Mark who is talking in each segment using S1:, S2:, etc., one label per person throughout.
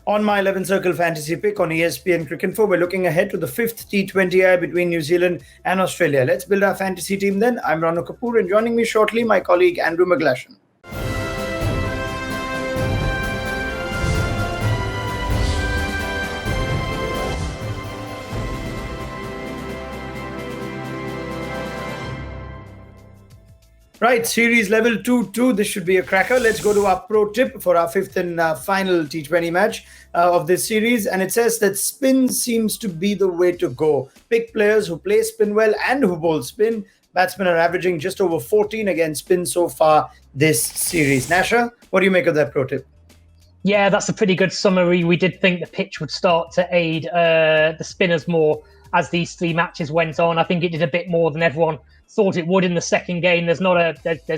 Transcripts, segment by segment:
S1: On my 11 Circle Fantasy Pick on ESPNcricinfo, we're looking ahead to the fifth T20I between New Zealand and Australia. Let's build our fantasy team then. I'm Ranu Kapoor, and joining me shortly, my colleague Andrew McGlashan. Right, series level 2-2. This should be a cracker. Let's go to our pro tip for our fifth and final T20 match of this series. And it says that spin seems to be the way to go. Pick players who play spin well and who bowl spin. Batsmen are averaging just over 14 against spin so far this series. Nasha, what do you make of that pro tip?
S2: Yeah, that's a pretty good summary. We did think the pitch would start to aid the spinners more as these three matches went on. I think it did a bit more than everyone thought it would in the second game. There's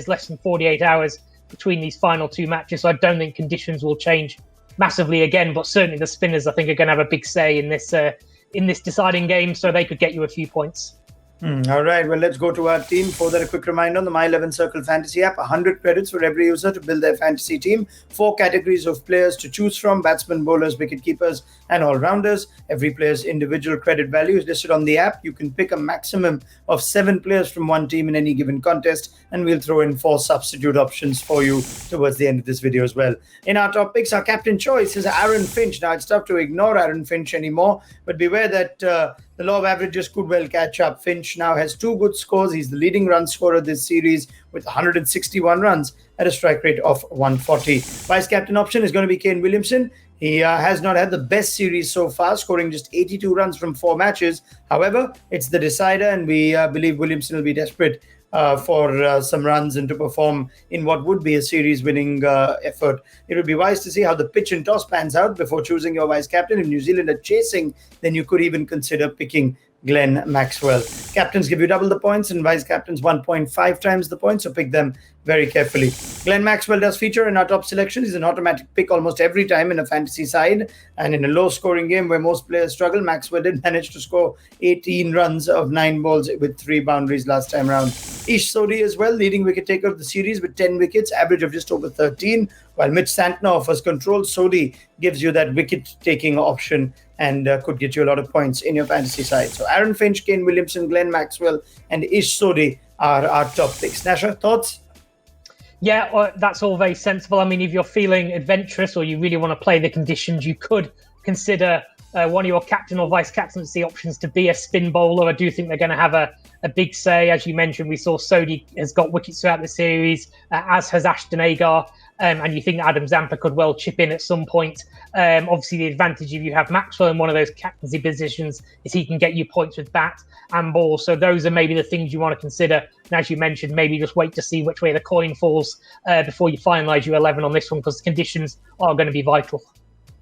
S2: less than 48 hours between these final two matches, so I don't think conditions will change massively again. But certainly the spinners, I think, are going to have a big say in this deciding game, so they could get you a few points.
S1: All right, well, let's go to our team. For that, a quick reminder on the My 11 Circle Fantasy app, 100 credits for every user to build their fantasy team. 4 categories of players to choose from: batsmen, bowlers, wicket keepers, and all-rounders. Every player's individual credit value is listed on the app. You can pick a maximum of 7 players from one team in any given contest, and we'll throw in 4 substitute options for you towards the end of this video as well. In our top picks, our captain choice is Aaron Finch. Now, it's tough to ignore Aaron Finch anymore, but beware that the law of averages could well catch up. Finch now has 2 good scores. He's the leading run scorer this series with 161 runs at a strike rate of 140. Vice captain option is going to be Kane Williamson. He has not had the best series so far, scoring just 82 runs from 4 matches. However, it's the decider, and we believe Williamson will be desperate for some runs and to perform in what would be a series-winning effort. It would be wise to see how the pitch and toss pans out before choosing your vice captain. If New Zealand are chasing, then you could even consider picking Glenn Maxwell. Captains give you double the points and vice captains 1.5 times the points, so pick them very carefully. Glenn Maxwell does feature in our top selection. He's an automatic pick almost every time in a fantasy side, and in a low-scoring game where most players struggle, Maxwell did manage to score 18 runs of 9 balls with 3 boundaries last time round. Ish Sodhi as well, leading wicket taker of the series with 10 wickets, average of just over 13. While Mitch Santner offers control, Sodhi gives you that wicket-taking option and could get you a lot of points in your fantasy side. So Aaron Finch, Kane Williamson, Glenn Maxwell, and Ish Sodhi are our top picks. Nasha, thoughts?
S2: Yeah, that's all very sensible. I mean, if you're feeling adventurous or you really want to play the conditions, you could consider one of your captain or vice captaincy options to be a spin bowler. I do think they're going to have a big say. As you mentioned, we saw Sodhi has got wickets throughout the series, as has Ashton Agar. And you think Adam Zampa could well chip in at some point. Obviously, the advantage if you have Maxwell in one of those captaincy positions is he can get you points with bat and ball. So those are maybe the things you want to consider. And as you mentioned, maybe just wait to see which way the coin falls before you finalise your 11 on this one, because the conditions are going to be vital.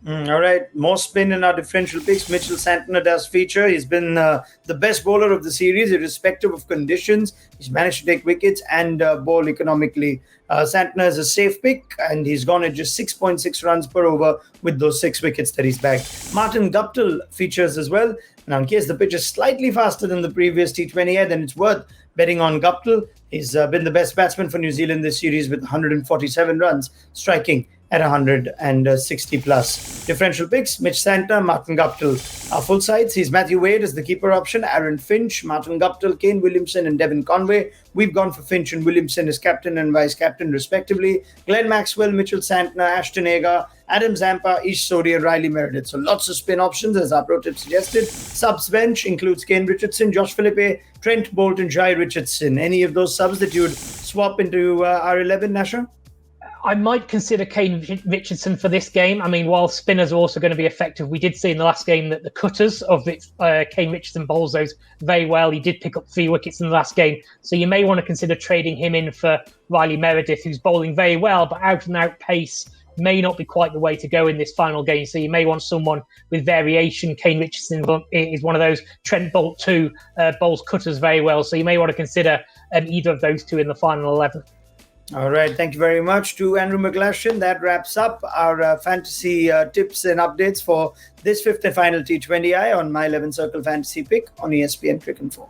S1: All right, more spin in our differential picks. Mitchell Santner does feature. He's been the best bowler of the series, irrespective of conditions. He's managed to take wickets and bowl economically. Santner is a safe pick, and he's gone at just 6.6 runs per over with those 6 wickets that he's bagged. Martin Guptill features as well. Now, in case the pitch is slightly faster than the previous T20I, then it's worth betting on Guptill. He's been the best batsman for New Zealand this series with 147 runs, striking at 160 plus. Differential picks: Mitch Santner, Martin Guptill. Our full sides: he's Matthew Wade as the keeper option, Aaron Finch, Martin Guptill, Kane Williamson, and Devon Conway. We've gone for Finch and Williamson as captain and vice captain, respectively. Glenn Maxwell, Mitchell Santner, Ashton Agar, Adam Zampa, Ish Sodhi, and Riley Meredith. So lots of spin options, as our pro tip suggested. Subs bench includes Kane Richardson, Josh Philippe, Trent Bolt, and Jai Richardson. Any of those subs that you'd swap into our 11, Nasha?
S2: I might consider Kane Richardson for this game. I mean, while spinners are also going to be effective, we did see in the last game that the cutters of Kane Richardson bowls those very well. He did pick up 3 wickets in the last game. So you may want to consider trading him in for Riley Meredith, who's bowling very well, but out-and-out pace may not be quite the way to go in this final game. So you may want someone with variation. Kane Richardson is one of those. Trent Bolt too bowls cutters very well. So you may want to consider either of those two in the final 11.
S1: All right. Thank you very much to Andrew McGlashan. That wraps up our fantasy tips and updates for this fifth and final T20I on My 11 Circle Fantasy Pick on ESPNcricinfo.